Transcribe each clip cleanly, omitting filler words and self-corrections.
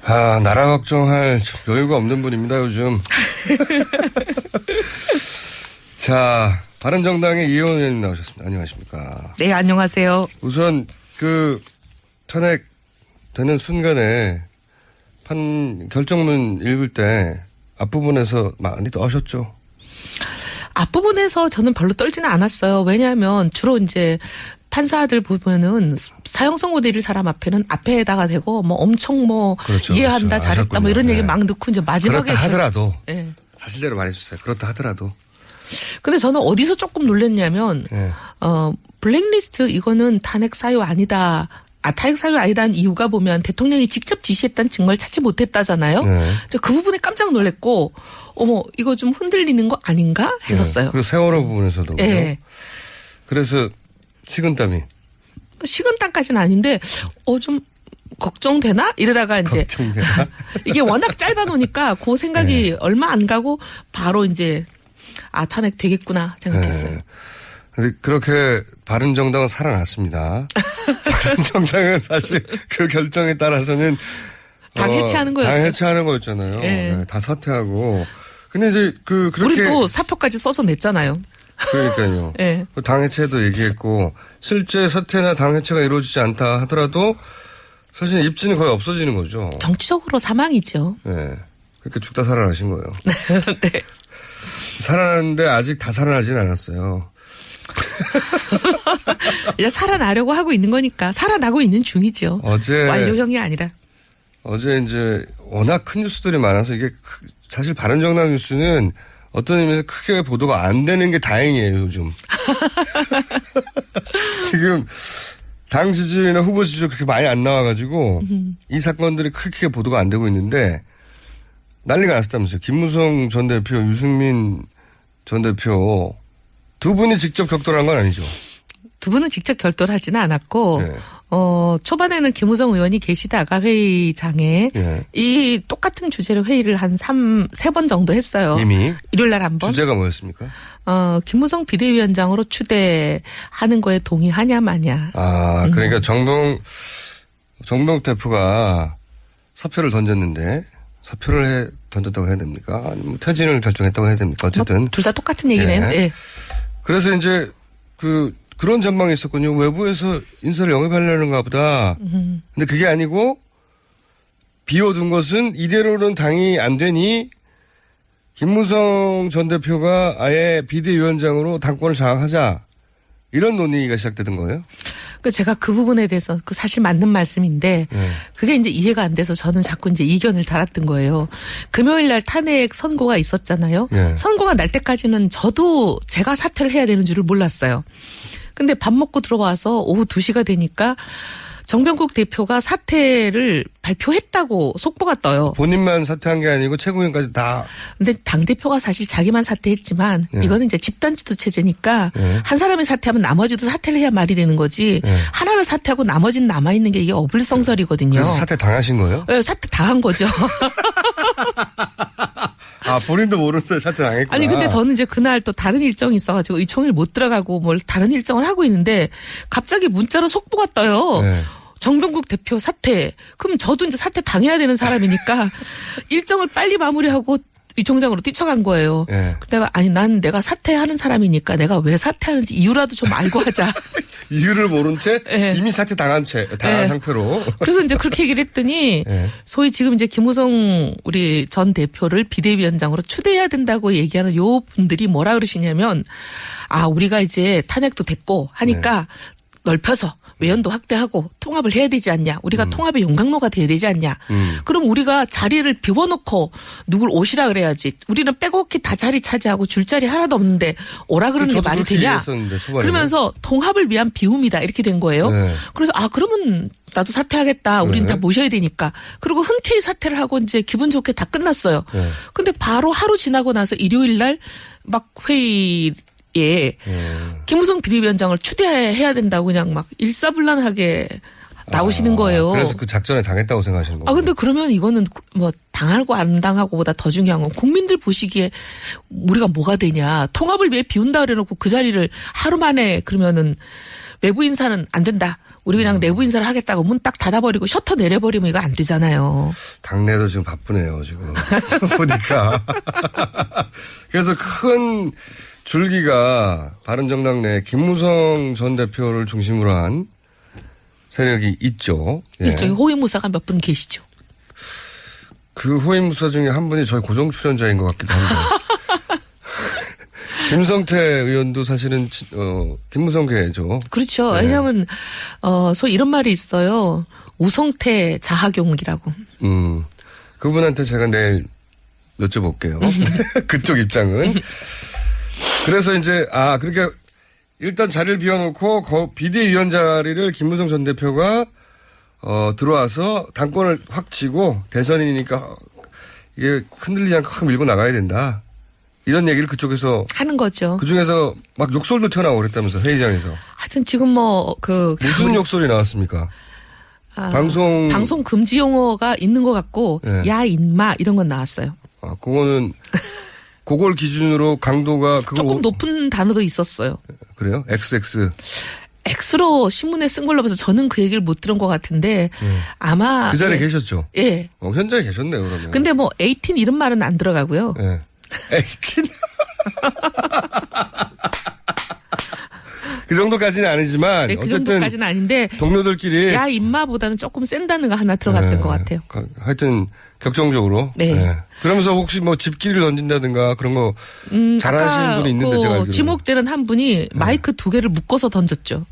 나라 걱정할 여유가 없는 분입니다, 요즘. 자, 바른정당의 이혜원 의원님 나오셨습니다. 안녕하십니까. 네, 안녕하세요. 우선 탄핵 되는 순간에 결정문 읽을 때 앞부분에서 많이 떠셨죠? 앞부분에서 저는 별로 떨지는 않았어요. 왜냐하면 주로 이제 판사들 보면은 사형선 고대릴 사람 앞에는 앞에다가 대고 뭐 엄청 그렇죠, 이해한다, 그렇죠. 잘했다 아셨군요. 뭐 이런 얘기 네. 막 넣고 이제 마지막에. 그렇다 하더라도. 네. 사실대로 말해주세요. 그렇다 하더라도. 근데 저는 어디서 조금 놀랐냐면, 네. 블랙리스트 이거는 탄핵 사유 아니다. 탄핵 사유 아니다는 이유가 보면 대통령이 직접 지시했다는 증거를 찾지 못했다잖아요. 네. 그 부분에 깜짝 놀랐고, 이거 좀 흔들리는 거 아닌가 했었어요. 네. 그리고 세월호 부분에서도. 네. 그래서 식은땀이. 식은땀까지는 아닌데, 좀 걱정되나? 이러다가 이제. 걱정되나? 이게 워낙 짧아 놓으니까 그 생각이 네. 얼마 안 가고 바로 이제, 탄핵 되겠구나 생각했어요. 네. 그래서 그렇게 바른정당은 살아났습니다. 바른정당은 사실 그 결정에 따라서는 당 해체하는 거였죠. 당 해체하는 거였잖아요. 네. 네, 다 사퇴하고. 근데 이제 그렇게 우리 또 사표까지 써서 냈잖아요. 그러니까요. 네. 당 해체도 얘기했고 실제 사퇴나 당 해체가 이루어지지 않다 하더라도 사실 입지는 거의 없어지는 거죠. 정치적으로 사망이죠. 네. 그렇게 죽다 살아나신 거예요. 네. 살아났는데 아직 다 살아나진 않았어요. 이제 살아나려고 하고 있는 거니까 살아나고 있는 중이죠. 어제 완료형이 아니라. 어제 이제 워낙 큰 뉴스들이 많아서 이게 사실 바른정당 뉴스는 어떤 의미에서 크게 보도가 안 되는 게 다행이에요, 요즘. 지금 당 지지율이나 후보 지지율 그렇게 많이 안 나와가지고 이 사건들이 크게 보도가 안 되고 있는데 난리가 났었다면서요. 김무성 전 대표, 유승민 전 대표 두 분이 직접 격돌한 건 아니죠? 두 분은 직접 결돌하지는 않았고 네. 초반에는 김우성 의원이 계시다가 회의장에 네. 이 똑같은 주제로 회의를 한 3번 정도 했어요. 이미 일요일 날 한 번. 주제가 뭐였습니까? 김무성 비대위원장으로 추대하는 거에 동의하냐 마냐. 그러니까 정동 대표가 사표를 던졌는데 사표를 던졌다고 해야 됩니까? 아니면 퇴진을 결정했다고 해야 됩니까? 어쨌든. 둘 다 똑같은 얘기네요. 예. 예. 그래서 이제 그런 전망이 있었군요. 외부에서 인사를 영입하려는가 보다. 근데 그게 아니고 비워둔 것은 이대로는 당이 안 되니 김무성 전 대표가 아예 비대위원장으로 당권을 장악하자. 이런 논의가 시작되던 거예요? 제가 그 부분에 대해서 사실 맞는 말씀인데 네. 그게 이제 이해가 안 돼서 저는 자꾸 이제 이견을 달았던 거예요. 금요일 날 탄핵 선고가 있었잖아요. 네. 선고가 날 때까지는 저도 제가 사퇴를 해야 되는 줄을 몰랐어요. 근데 밥 먹고 들어와서 오후 2시가 되니까 정병국 대표가 사퇴를 발표했다고 속보가 떠요. 본인만 사퇴한 게 아니고 최고위원까지 다. 근데 당대표가 사실 자기만 사퇴했지만 네. 이거는 이제 집단지도 체제니까 네. 한 사람이 사퇴하면 나머지도 사퇴를 해야 말이 되는 거지. 네. 하나를 사퇴하고 나머지는 남아있는 게 이게 어불성설이거든요. 그래서 사퇴 당하신 거예요? 네, 사퇴 당한 거죠. 본인도 모르는데 사퇴 당했구나. 아니 근데 저는 이제 그날 또 다른 일정이 있어가지고 의총일 못 들어가고 뭘 다른 일정을 하고 있는데 갑자기 문자로 속보가 떠요. 네. 정병국 대표 사퇴. 그럼 저도 이제 사퇴 당해야 되는 사람이니까 일정을 빨리 마무리하고 의총장으로 뛰쳐간 거예요. 네. 내가 난 내가 사퇴하는 사람이니까 내가 왜 사퇴하는지 이유라도 좀 알고 하자. 이유를 모른 채 네. 이미 사퇴 당한 네. 상태로. 그래서 이제 그렇게 얘기를 했더니 네. 소위 지금 이제 김우성 우리 전 대표를 비대위원장으로 추대해야 된다고 얘기하는 요 분들이 뭐라 그러시냐면 우리가 이제 탄핵도 됐고 하니까 넓혀서 외연도 확대하고 통합을 해야 되지 않냐. 우리가 통합의 용광로가 돼야 되지 않냐. 그럼 우리가 자리를 비워놓고 누굴 오시라 그래야지. 우리는 빼곡히 다 자리 차지하고 줄 자리 하나도 없는데 오라 그러는 게 말이 되냐. 그러면서 통합을 위한 비움이다. 이렇게 된 거예요. 네. 그래서 그러면 나도 사퇴하겠다. 우리는 다 모셔야 되니까. 그리고 흔쾌히 사퇴를 하고 이제 기분 좋게 다 끝났어요. 근데 바로 하루 지나고 나서 일요일 날 막 회의 김무성 비대위원장을 추대해야 된다고 그냥 막 일사불란하게 나오시는 거예요. 그래서 그 작전에 당했다고 생각하시는 거예요? 근데 그러면 이거는 뭐 당하고 안 당하고보다 더 중요한 건 국민들 보시기에 우리가 뭐가 되냐. 통합을 왜 비운다 그래놓고 그 자리를 하루 만에 그러면은 외부 인사는 안 된다. 우리 그냥 내부 인사를 하겠다고 문 딱 닫아버리고 셔터 내려버리면 이거 안 되잖아요. 당내도 지금 바쁘네요, 지금. 보니까. 그래서 큰 줄기가 바른정당 내 김무성 전 대표를 중심으로 한 세력이 있죠. 예. 일종의 호위무사가 몇 분 계시죠. 그 호위무사 중에 한 분이 저희 고정 출연자인 것 같기도 한데. 김성태 의원도 사실은 김무성계죠. 그렇죠. 네. 왜냐하면 소위 이런 말이 있어요. 우성태 자하경이라고. 그분한테 제가 내일 여쭤볼게요. 그쪽 입장은. 그래서 이제 그러니까 일단 자리를 비워놓고 비대위원 자리를 김무성 전 대표가 들어와서 당권을 확 쥐고 대선이니까 이게 흔들리지 않고 확 밀고 나가야 된다. 이런 얘기를 그쪽에서 하는 거죠. 그중에서 막 욕설도 튀어나오고 그랬다면서 회의장에서. 하여튼 지금 무슨 욕설이 나왔습니까? 방송 금지 용어가 있는 것 같고 네. 야 인마 이런 건 나왔어요. 그거는 그걸 기준으로 강도가 조금 높은 단어도 있었어요. 그래요? XX. X로 신문에 쓴 걸로 봐서 저는 그 얘기를 못 들은 것 같은데 아마 그 자리에 계셨죠? 예. 현장에 계셨네요, 그러면. 근데 18 이런 말은 안 들어가고요. 예. 18? 그 정도까지는 아니지만 네, 그 어쨌든 정도까지는 아닌데 동료들끼리 야 인마보다는 조금 센 단어가 하나 들어갔던 것 같아요. 하여튼 격정적으로. 네. 예. 그러면서 혹시 집기를 던진다든가 그런 거 잘하시는 분이 있는데 제가 알기로. 지목되는 한 분이 마이크 2개를 묶어서 던졌죠.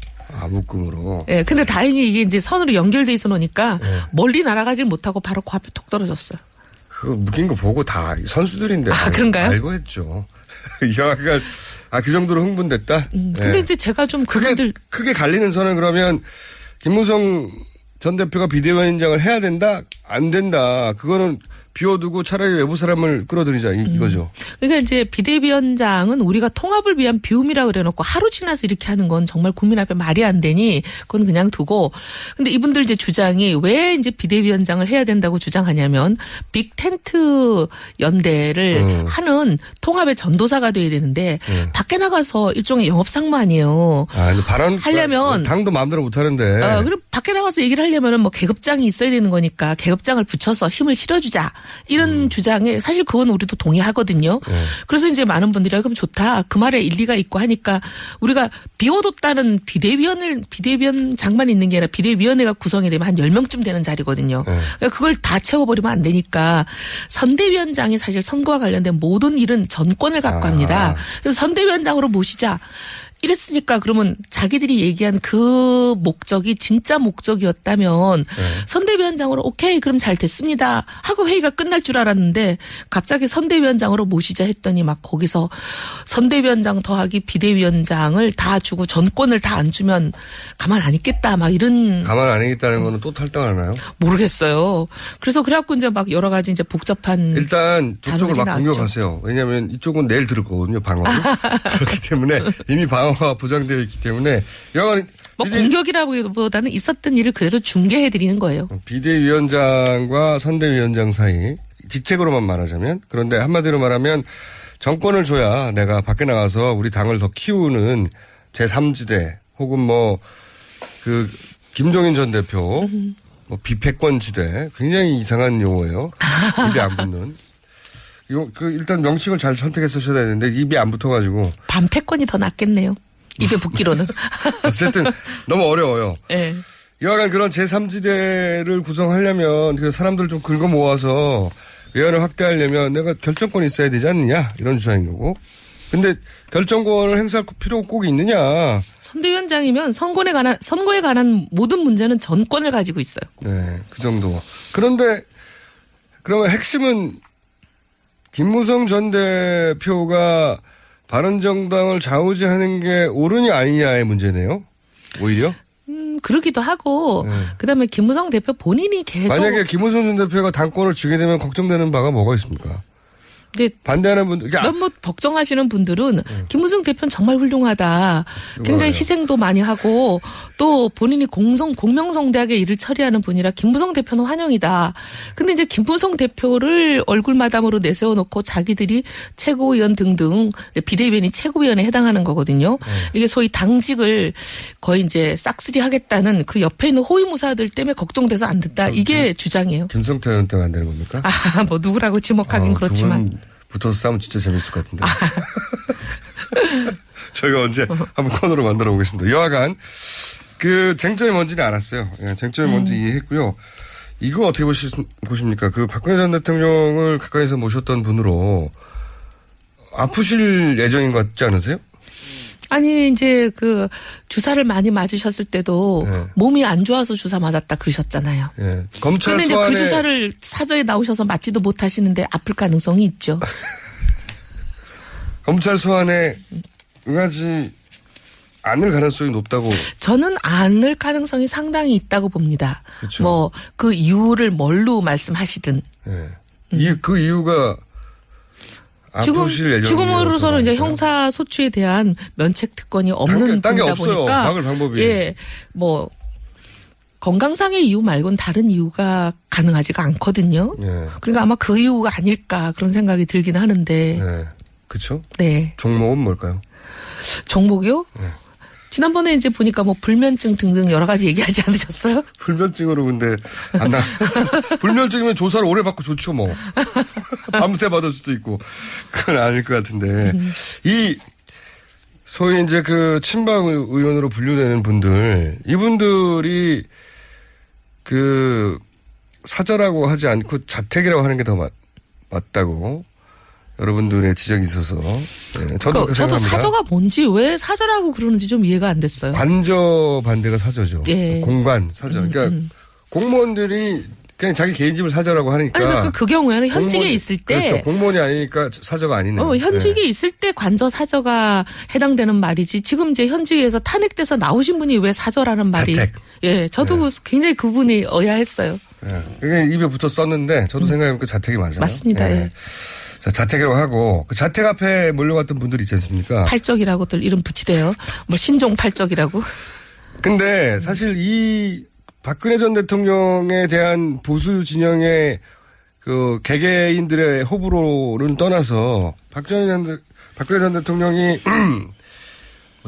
묶음으로. 예. 근데 다행히 이게 이제 선으로 연결돼 있어 놓으니까 멀리 날아가질 못하고 바로 그 앞에 톡 떨어졌어요. 그 묶인 거 보고 다 선수들인데. 그런가요? 알고 했죠. 여하간 그 정도로 흥분됐다. 근데 네. 이제 제가 좀 크게 갈리는 선은 그러면 김무성 전 대표가 비대위원장을 해야 된다, 안 된다. 그거는 비워두고 차라리 외부 사람을 끌어들이자 이거죠. 그러니까 이제 비대위원장은 우리가 통합을 위한 비움이라 그래놓고 하루 지나서 이렇게 하는 건 정말 국민 앞에 말이 안 되니 그건 그냥 두고. 근데 이분들 이제 주장이 왜 이제 비대위원장을 해야 된다고 주장하냐면 빅텐트 연대를 하는 통합의 전도사가 돼야 되는데 밖에 나가서 일종의 영업상무 아니에요. 근데 발언 하려면 당도 마음대로 못 하는데. 그리고 밖에 나가서 얘기를 하려면은 계급장이 있어야 되는 거니까 계급장을 붙여서 힘을 실어주자. 이런 주장에 사실 그건 우리도 동의하거든요. 그래서 이제 많은 분들이 그럼 좋다. 그 말에 일리가 있고 하니까 우리가 비워뒀다는 비대위원장만 있는 게 아니라 비대위원회가 구성이 되면 한 10명쯤 되는 자리거든요. 그러니까 그걸 다 채워버리면 안 되니까 선대위원장이 사실 선거와 관련된 모든 일은 전권을 갖고 합니다. 그래서 선대위원장으로 모시자. 이랬으니까 그러면 자기들이 얘기한 그 목적이 진짜 목적이었다면 선대위원장으로 오케이 그럼 잘 됐습니다 하고 회의가 끝날 줄 알았는데 갑자기 선대위원장으로 모시자 했더니 막 거기서 선대위원장 더하기 비대위원장을 다 주고 전권을 다 안 주면 가만 안 있겠다 막 이런. 가만 안 있다는 거는 또 탈당하나요? 모르겠어요. 그래서 그래갖고 이제 막 여러 가지 이제 복잡한. 일단 저쪽을 막 나왔죠. 공격하세요. 왜냐하면 이쪽은 내일 들을 거거든요, 방어를. 그렇기 때문에 이미 방어가 보장되어 있기 때문에 여간 공격이라기보다는 있었던 일을 그대로 중계해드리는 거예요. 비대위원장과 선대위원장 사이 직책으로만 말하자면 그런데 한마디로 말하면 정권을 줘야 내가 밖에 나가서 우리 당을 더 키우는 제3지대 혹은 김종인 전 대표 비패권지대 굉장히 이상한 용어예요. 입에 안 붙는. 일단 명칭을 잘 선택해서 써야 되는데 입이 안 붙어가지고. 반패권이 더 낫겠네요. 입에 붙기로는. 어쨌든 너무 어려워요. 네. 이와간 그런 제3지대를 구성하려면 그 사람들을 좀 긁어 모아서 의원을 확대하려면 내가 결정권이 있어야 되지 않느냐 이런 주장인 거고. 근데 결정권을 행사할 필요가 꼭 있느냐. 선대위원장이면 선거에 관한 모든 문제는 전권을 가지고 있어요. 네, 그 정도. 그런데 그러면 핵심은 김무성 전 대표가 바른정당을 좌우지하는 게 옳으냐 아니냐의 문제네요. 오히려. 그러기도 하고 그다음에 김무성 대표 본인이 계속. 만약에 김무성 전 대표가 당권을 쥐게 되면 걱정되는 바가 뭐가 있습니까? 근데 반대하는 분들, 그러니까 너무 걱정하시는 분들은 김무성 대표는 정말 훌륭하다. 굉장히 희생도 많이 하고 또 본인이 공명성대하게 일을 처리하는 분이라 김무성 대표는 환영이다. 근데 이제 김무성 대표를 얼굴마담으로 내세워놓고 자기들이 최고위원 등등 비대위원이 최고위원에 해당하는 거거든요. 이게 소위 당직을 거의 이제 싹쓸이 하겠다는 그 옆에 있는 호위무사들 때문에 걱정돼서 안 된다. 이게 주장이에요. 김성태 의원 때문에 안 되는 겁니까? 뭐 누구라고 지목하긴 그렇지만. 두 분 붙어서 싸우면 진짜 재밌을 것 같은데. 저희가 언제 한번 코너로 만들어 보겠습니다. 여하간 그 쟁점이 뭔지는 알았어요. 예, 쟁점이 뭔지 이해했고요. 이거 어떻게 보십니까? 그 박근혜 전 대통령을 가까이서 모셨던 분으로 아프실 예정인 것 같지 않으세요? 아니 이제 그 주사를 많이 맞으셨을 때도 네. 몸이 안 좋아서 주사 맞았다 그러셨잖아요. 예. 검찰 그런데 이제 소환에 그 주사를 사저에 나오셔서 맞지도 못하시는데 아플 가능성이 있죠. 검찰 소환에 응하지 않을 가능성이 높다고. 저는 않을 가능성이 상당히 있다고 봅니다. 그렇죠. 뭐 그 이유를 뭘로 말씀하시든. 예. 그 이유가 아프실 예정이라서. 지금으로서는 이제 형사 소추에 대한 면책 특권이 없는 딴 게 분이다 없어요. 보니까 막을 방법이. 예, 뭐 건강상의 이유 말고는 다른 이유가 가능하지가 않거든요. 예. 그러니까 아마 그 이유가 아닐까 그런 생각이 들긴 하는데. 네. 그렇죠? 네. 종목은 뭘까요? 종목이요? 지난번에 이제 보니까 뭐 불면증 등등 여러 가지 얘기하지 않으셨어요? 불면증으로 근데 안 나. 불면증이면 조사를 오래 받고 좋죠 뭐. 밤새 받을 수도 있고. 그건 아닐 것 같은데. 이 소위 이제 그 친박 의원으로 분류되는 분들, 이분들이 그 사저라고 하지 않고 자택이라고 하는 게 더 맞다고 여러분들의 지적이 있어서. 네, 저도 그렇게 저도 생각합니다. 사저가 뭔지 왜 사저라고 그러는지 좀 이해가 안 됐어요. 관저 반대가 사저죠. 예. 공관 사저. 그러니까 공무원들이 그냥 자기 개인 집을 사저라고 하니까. 아니, 그러니까 그 경우에는 현직에 있을 때. 그렇죠. 공무원이 아니니까 사저가 아니네요. 현직에 있을 때 관저 사저가 해당되는 말이지. 지금 이제 현직에서 탄핵돼서 나오신 분이 왜 사저라는 말이. 자택. 예, 저도 굉장히 그분이 의아했어요. 예. 그게 입에 붙어 썼는데 저도 생각해보니까 자택이 맞아요. 맞습니다. 예. 자, 자택이라고 하고 그 자택 앞에 몰려갔던 분들이 있지 않습니까? 팔적이라고들 이름 붙이대요. 뭐 신종 팔적이라고. 근데 사실 이 박근혜 전 대통령에 대한 보수 진영의 그 개개인들의 호불호는 떠나서 박근혜 전 대통령이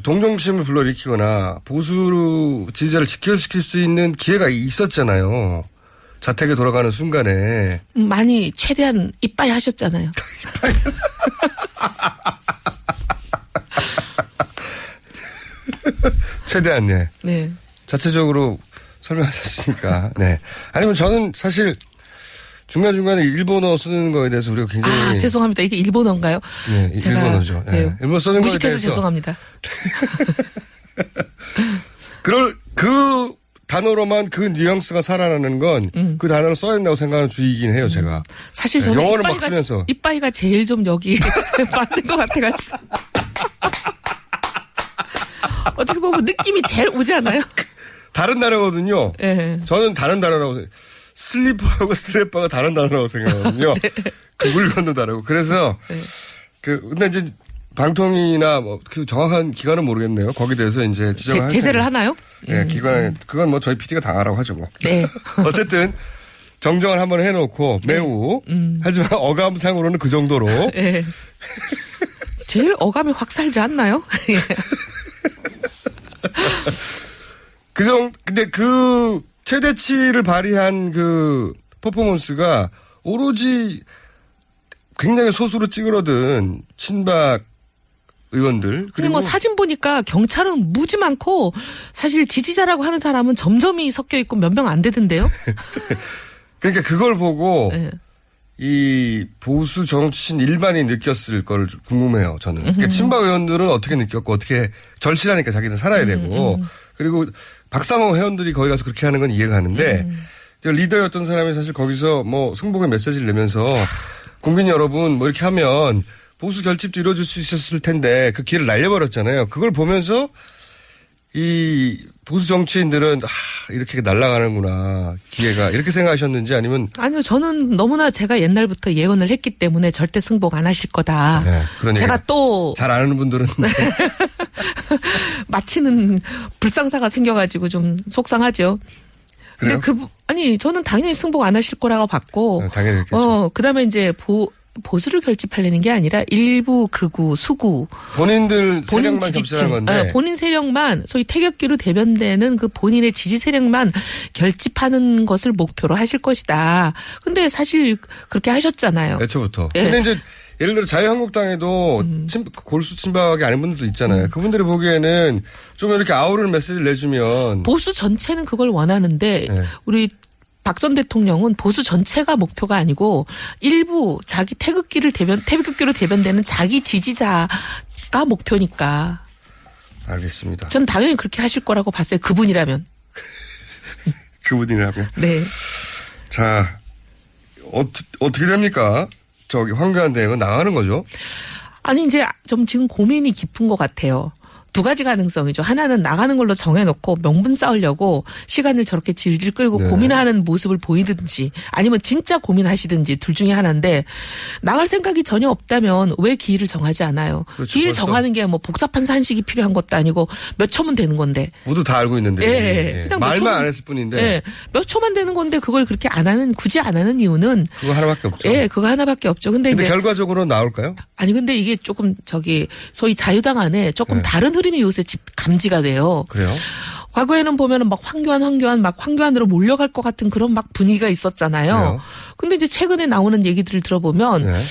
동정심을 불러일으키거나 보수 지지자를 직결시킬 수 있는 기회가 있었잖아요. 자택에 돌아가는 순간에. 많이 최대한 이빠이 하셨잖아요. 최대한, 네. 네. 자체적으로 설명하셨으니까. 네. 아니면 저는 사실 중간중간에 일본어 쓰는 거에 대해서 우리가 굉장히. 죄송합니다. 이게 일본어인가요? 네, 일본어죠. 네. 일본어 쓰는 거에 무식해서 대해서. 죄송합니다. 그 단어로만 그 뉘앙스가 살아나는 건 그 단어를 써야 된다고 생각하는 주의이긴 해요, 제가. 사실 네, 저는 영어를 막 쓰면서. 이빠이가 제일 좀 여기 맞는 것 같아가지고. 어떻게 보면 느낌이 제일 오지 않아요? 다른 단어거든요. 네. 저는 다른 단어라고 생각해요. 슬리퍼하고 스트레퍼가 다른 단어라고 생각하거든요. 네. 그 물건도 다르고. 그래서 근데 이제 방통위나 뭐 그 정확한 기관은 모르겠네요. 거기에 대해서 이제 지적을 제재를 하나요? 네, 기관 그건 뭐 저희 PD가 당하라고 하죠 뭐. 네. 어쨌든 정정을 한번 해놓고 매우 하지만 어감상으로는 그 정도로. 네. 제일 어감이 확 살지 않나요? 근데 그 최대치를 발휘한 그 퍼포먼스가 오로지 굉장히 소수로 찌그러든 친박 의원들. 근데 그리고 뭐 사진 보니까 경찰은 무지 많고 사실 지지자라고 하는 사람은 점점이 섞여 있고 몇 명 안 되던데요? 그러니까 그걸 보고 네. 이 보수 정치인 일반이 느꼈을 걸 궁금해요, 저는. 그러니까 친박 의원들은 어떻게 느꼈고 어떻게 절실하니까 자기는 살아야 되고 그리고 박사모 회원들이 거기 가서 그렇게 하는 건 이해가 가는데 리더였던 사람이 사실 거기서 뭐 승복의 메시지를 내면서 국민 여러분 뭐 이렇게 하면 보수 결집도 이루어질 수 있었을 텐데 그 기회를 날려버렸잖아요. 그걸 보면서 이 보수 정치인들은 이렇게 날아가는구나 기회가 이렇게 생각하셨는지 아니면 아니요, 저는 너무나 제가 옛날부터 예언을 했기 때문에 절대 승복 안 하실 거다. 네, 그런 제가 또 잘 아는 분들은 마치는 불상사가 생겨가지고 좀 속상하죠. 근데 그래요? 저는 당연히 승복 안 하실 거라고 봤고. 네, 당연히 그렇겠죠. 그다음에 이제 보수를 결집하려는 게 아니라 일부 극우, 수구. 본인들 본인 세력만 지지층, 결집하는 건데. 본인 세력만 소위 태극기로 대변되는 그 본인의 지지 세력만 결집하는 것을 목표로 하실 것이다. 근데 사실 그렇게 하셨잖아요. 애초부터. 예. 근데 이제 예를 들어 자유한국당에도 골수 친박이 아닌 분들도 있잖아요. 그분들이 보기에는 좀 이렇게 아우르는 메시지를 내주면 보수 전체는 그걸 원하는데 네. 우리 박 전 대통령은 보수 전체가 목표가 아니고 일부 자기 태극기로 대변되는 자기 지지자가 목표니까. 알겠습니다. 전 당연히 그렇게 하실 거라고 봤어요. 그분이라면. 그분이라면. 네. 자, 어떻게 됩니까? 저기 황교안 대행은 나가는 거죠? 아니 이제 좀 지금 고민이 깊은 것 같아요. 두 가지 가능성이죠. 하나는 나가는 걸로 정해놓고 명분 쌓으려고 시간을 저렇게 질질 끌고 네. 고민하는 모습을 보이든지 아니면 진짜 고민하시든지 둘 중에 하나인데 나갈 생각이 전혀 없다면 왜 기일을 정하지 않아요. 그렇죠, 기일 벌써. 정하는 게 뭐 복잡한 산식이 필요한 것도 아니고 몇 초면 되는 건데. 모두 다 알고 있는데. 예. 그냥 몇 말만 초만- 안 했을 뿐인데. 예. 몇 초만 되는 건데 그걸 그렇게 굳이 안 하는 이유는 그거 하나밖에 없죠. 예, 그거 하나밖에 없죠. 근데 근데 이제 결과적으로 나올까요? 아니 근데 이게 조금 소위 자유당 안에 조금 네. 다른 흐름이 요새 감지가 돼요. 그래요? 과거에는 보면은 막 황교안으로 몰려갈 것 같은 그런 막 분위기가 있었잖아요. 그래요? 근데 이제 최근에 나오는 얘기들을 들어보면 네.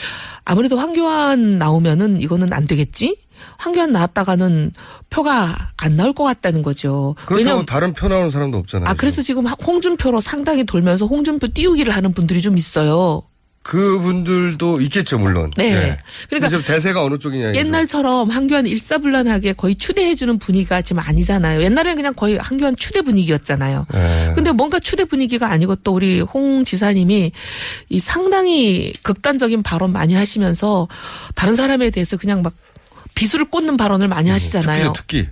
아무래도 황교안 나오면은 이거는 안 되겠지? 황교안 나왔다가는 표가 안 나올 것 같다는 거죠. 그렇다고 다른 표 나오는 사람도 없잖아요. 그래서 지금 홍준표로 상당히 돌면서 홍준표 띄우기를 하는 분들이 좀 있어요. 그분들도 있겠죠, 물론. 네. 예. 그러니까 지금 대세가 어느 쪽이냐. 이거죠. 옛날처럼 황교안 일사불란하게 거의 추대해주는 분위기가 지금 아니잖아요. 옛날에는 그냥 거의 황교안 추대 분위기였잖아요. 예. 근데 뭔가 추대 분위기가 아니고 또 우리 홍 지사님이 이 상당히 극단적인 발언 많이 하시면서 다른 사람에 대해서 그냥 막 비수를 꽂는 발언을 많이 하시잖아요. 특기.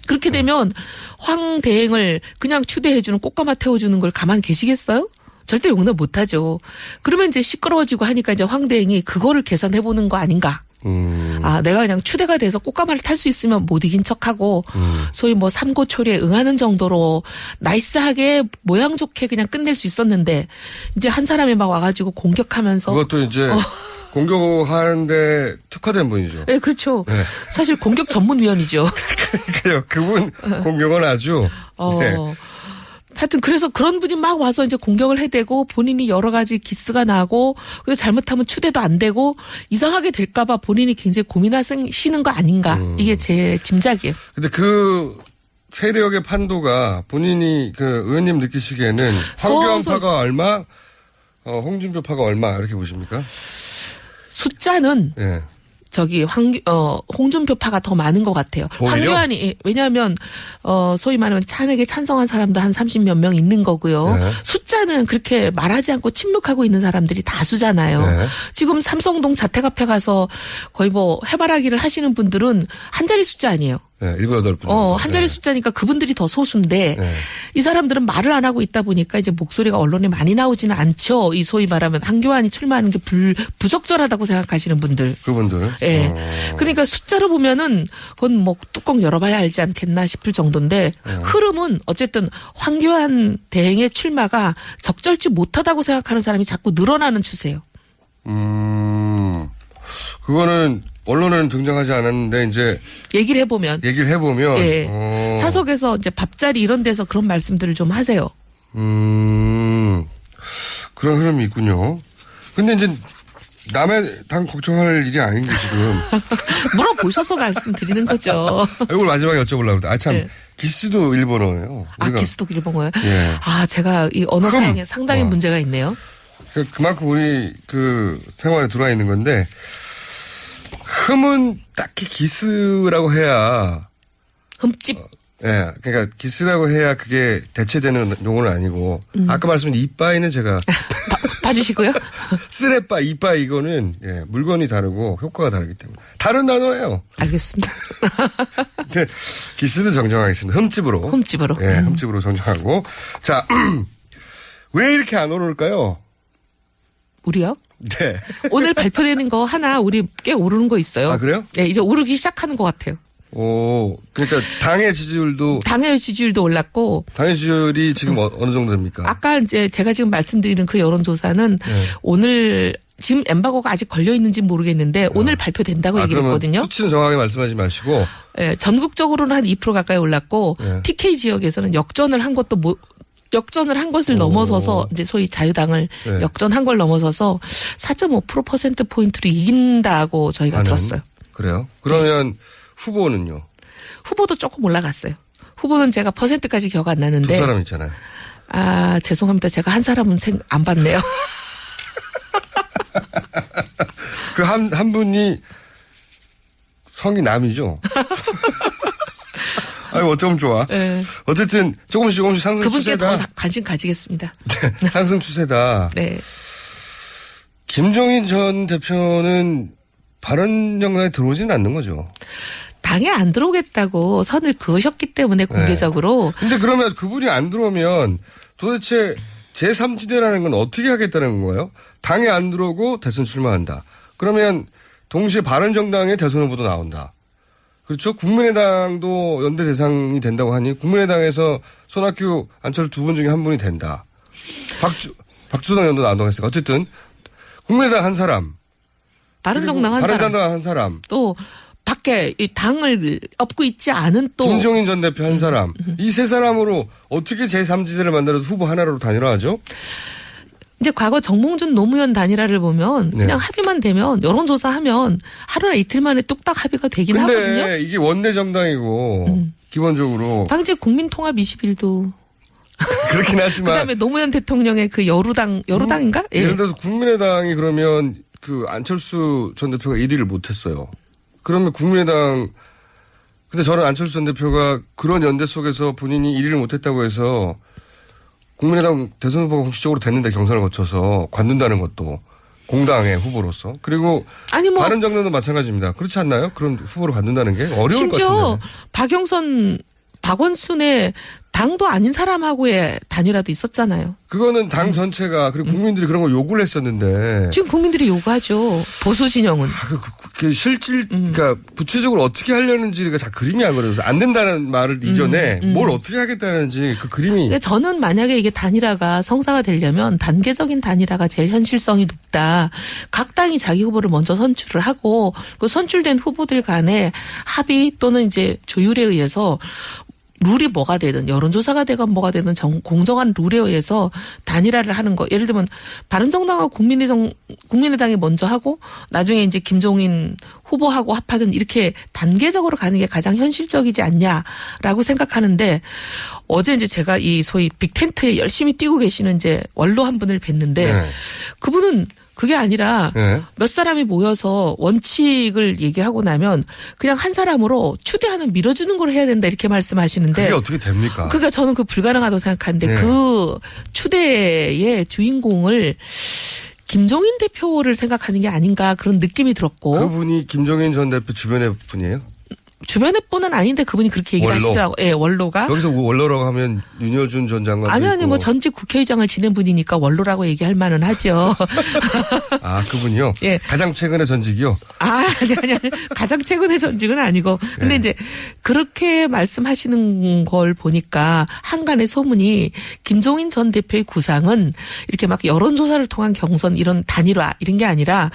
그렇게 되면 황 대행을 그냥 추대해주는 꽃가마 태워주는 걸 가만히 계시겠어요? 절대 용납 못하죠. 그러면 이제 시끄러워지고 하니까 이제 황 대행이 그거를 계산해보는 거 아닌가. 내가 그냥 추대가 돼서 꽃가마를 탈 수 있으면 못 이긴 척하고 소위 뭐 삼고초리에 응하는 정도로 나이스하게 모양 좋게 그냥 끝낼 수 있었는데 이제 한 사람이 막 와가지고 공격하면서 그것도 이제 공격하는데 특화된 분이죠. 네, 그렇죠. 네. 사실 공격 전문위원이죠. 그래요. 그분 공격은 아주. 네. 하여튼 그래서 그런 분이 막 와서 이제 공격을 해대고 본인이 여러 가지 기스가 나고 그래서 잘못하면 추대도 안 되고 이상하게 될까봐 본인이 굉장히 고민하시는 거 아닌가. 이게 제 짐작이에요. 근데 그 세력의 판도가 본인이 그 의원님 느끼시기에는 황교안파가 얼마, 홍준표파가 얼마 이렇게 보십니까? 숫자는 예. 홍준표파가 더 많은 것 같아요. 오히려? 황교안이, 왜냐하면, 소위 말하면 찬에게 찬성한 사람도 한 30몇 명 있는 거고요. 네. 숫자는 그렇게 말하지 않고 침묵하고 있는 사람들이 다수잖아요. 네. 지금 삼성동 자택 앞에 가서 거의 뭐 해바라기를 하시는 분들은 한 자리 숫자 아니에요. 네, 7, 8분. 한 자리 숫자니까 그분들이 더 소수인데 네. 이 사람들은 말을 안 하고 있다 보니까 이제 목소리가 언론에 많이 나오지는 않죠. 이 소위 말하면 황교안이 출마하는 게 부적절하다고 생각하시는 분들. 그분들. 예. 그러니까 숫자로 보면은 그건 뭐 뚜껑 열어봐야 알지 않겠나 싶을 정도인데 흐름은 어쨌든 황교안 대행의 출마가 적절치 못하다고 생각하는 사람이 자꾸 늘어나는 추세예요. 그거는 언론에는 등장하지 않았는데 이제 얘기를 해보면. 예. 사석에서 이제 밥자리 이런 데서 그런 말씀들을 좀 하세요. 그런 흐름이 있군요. 근데 이제 남의 당 걱정할 일이 아닌 게 지금. 물어보셔서 말씀드리는 거죠. 이걸 마지막에 여쭤보려고 그러다. 참 네. 기스도 일본어예요. 기스도 일본어요? 예. 제가 이 언어 사용에 상당히 문제가 있네요. 그만큼 우리 그 생활에 들어와 있는 건데 흠은 딱히 기스라고 해야 흠집. 예, 그러니까 기스라고 해야 그게 대체되는 용어는 아니고 아까 말씀드린 이빠이는 제가 봐주시고요. 쓰레빠, 이빠 이거는 예, 물건이 다르고 효과가 다르기 때문에 다른 단어예요. 알겠습니다. 네, 기스는 정정하겠습니다. 흠집으로. 흠집으로. 예, 흠집으로 정정하고. 자, 왜 이렇게 안 오를까요? 우리요? 네. 오늘 발표되는 거 하나 우리 꽤 오르는 거 있어요. 아, 그래요? 네, 이제 오르기 시작하는 것 같아요. 오, 그러니까 당의 지지율도. 당의 지지율도 올랐고. 당의 지지율이 지금 어느 정도 됩니까? 아까 이제 제가 지금 말씀드리는 그 여론조사는 네. 오늘 지금 엠바고가 아직 걸려 있는지 모르겠는데 오늘 발표된다고 얘기를 했거든요. 수치는 정확하게 말씀하지 마시고. 네, 전국적으로는 한 2% 가까이 올랐고 네. TK 지역에서는 역전을 한 것을 넘어서서 이제 소위 자유당을 네. 역전한 걸 넘어서서 4.5% 포인트로 이긴다고 저희가 들었어요. 그래요? 그러면 후보는요? 후보도 조금 올라갔어요. 후보는 제가 퍼센트까지 기억 안 나는데. 두 사람 있잖아요. 아, 죄송합니다. 제가 한 사람은 안 봤네요. 그 한 분이 성이 남이죠? 아유, 어쩌면 좋아. 네. 어쨌든 조금씩 상승 그분께 추세다. 더 관심 가지겠습니다. 네, 상승 추세다. 네. 김종인 전 대표는 바른정당에 들어오지는 않는 거죠. 당에 안 들어오겠다고 선을 그으셨기 때문에 공개적으로. 근데 그러면 그분이 안 들어오면 도대체 제3지대라는 건 어떻게 하겠다는 거예요? 당에 안 들어오고 대선 출마한다. 그러면 동시에 바른정당의 대선 후보도 나온다. 그렇죠? 국민의당도 연대 대상이 된다고 하니 국민의당에서 손학규, 안철수 두 분 중에 한 분이 된다. 박주성 의원도 나온다고 했으니까 어쨌든 국민의당 한 사람. 바른정당 한 사람. 바른정당 한 사람. 또 밖에 이 당을 엎고 있지 않은 또. 김종인 전 대표 한 사람. 이 세 사람으로 어떻게 제3지대를 만들어서 후보 하나로 단일화하죠? 이제 과거 정몽준 노무현 단일화를 보면 그냥 합의만 되면 여론조사하면 하루나 이틀 만에 뚝딱 합의가 되긴 하거든요. 근데 이게 원내 정당이고 기본적으로 당시 국민통합 21도. 그렇긴 하지만 그다음에 노무현 대통령의 그 여루당인가? 예. 예를 들어서 국민의당이 그러면 그 안철수 전 대표가 1위를 못했어요. 그러면 국민의당 근데 저는 안철수 전 대표가 그런 연대 속에서 본인이 1위를 못했다고 해서 국민의당 대선 후보가 공식적으로 됐는데 경선을 거쳐서 관둔다는 것도 공당의 후보로서 그리고 아니 뭐 바른정당도 마찬가지입니다. 그렇지 않나요? 그런 후보로 관둔다는 게 어려울 것 심지어 같은데. 박원순의 당도 아닌 사람하고의 단일화도 있었잖아요. 그거는 당 전체가 그리고 국민들이 그런 걸 요구를 했었는데 지금 국민들이 요구하죠. 보수 진영은. 그러니까 구체적으로 어떻게 하려는지가 잘 그림이 안 그려서 안 된다는 말을 이전에 뭘 어떻게 하겠다는지 그 그림이. 그러니까 저는 만약에 이게 단일화가 성사가 되려면 단계적인 단일화가 제일 현실성이 높다. 각 당이 자기 후보를 먼저 선출을 하고 그 선출된 후보들 간의 합의 또는 이제 조율에 의해서 룰이 뭐가 되든 여론조사가 되건 뭐가 되든 공정한 룰에 의해서 단일화를 하는 거. 예를 들면 바른정당하고 국민의당이 먼저 하고 나중에 이제 김종인 후보하고 합하든 이렇게 단계적으로 가는 게 가장 현실적이지 않냐라고 생각하는데 어제 이제 제가 이 소위 빅텐트에 열심히 뛰고 계시는 이제 원로 한 분을 뵀는데 그분은 그게 아니라 몇 사람이 모여서 원칙을 얘기하고 나면 그냥 한 사람으로 추대하는 밀어주는 걸 해야 된다 이렇게 말씀하시는데 그게 어떻게 됩니까? 그러니까 저는 그 불가능하다고 생각하는데 그 추대의 주인공을 김종인 대표를 생각하는 게 아닌가 그런 느낌이 들었고. 그분이 김종인 전 대표 주변의 분이에요? 주변의 분은 아닌데 그분이 그렇게 얘기를 하시더라고요. 예, 원로가. 여기서 원로라고 하면 윤여준 전 장관도 아니 뭐 전직 국회의장을 지낸 분이니까 원로라고 얘기할 만은 하죠. 아 그분이요? 예. 가장 최근의 전직이요? 아니. 가장 최근의 전직은 아니고. 근데 이제 그렇게 말씀하시는 걸 보니까 한간의 소문이 김종인 전 대표의 구상은 이렇게 막 여론조사를 통한 경선 이런 단일화 이런 게 아니라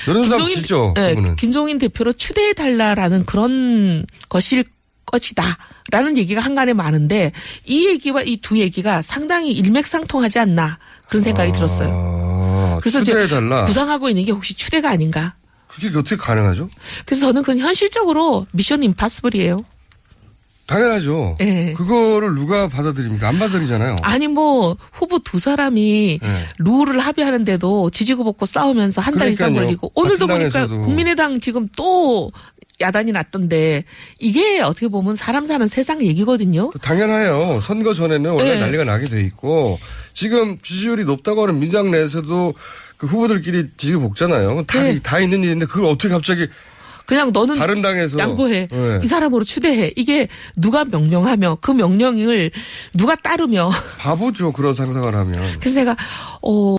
여론조사 치죠. 그분은. 김종인 대표로 추대해달라라는 그런 것일 것이다라는 얘기가 한간에 많은데 이 얘기와 이 두 얘기가 상당히 일맥상통하지 않나 그런 생각이 들었어요. 그래서 추대해달라. 구상하고 있는 게 혹시 추대가 아닌가. 그게 어떻게 가능하죠? 그래서 저는 그건 현실적으로 미션 임파서블이에요. 당연하죠. 예. 그거를 누가 받아들입니까? 안 받아들이잖아요. 아니 뭐 후보 두 사람이 네. 룰을 합의하는데도 지지고 볶고 싸우면서 한 달 이상 그러니까요. 걸리고 오늘도 같은 보니까 당에서도. 국민의당 지금 또 야단이 났던데 이게 어떻게 보면 사람 사는 세상 얘기거든요. 당연해요. 선거 전에는 원래 네. 난리가 나게 돼 있고 지금 지지율이 높다고 하는 민주당 내에서도 그 후보들끼리 지지고 볶잖아요. 네. 다 있는 일인데 그걸 어떻게 갑자기 그냥 너는 다른 당에서 양보해. 네. 이 사람으로 추대해. 이게 누가 명령하며 그 명령을 누가 따르며. 바보죠. 그런 상상을 하면. 그래서 내가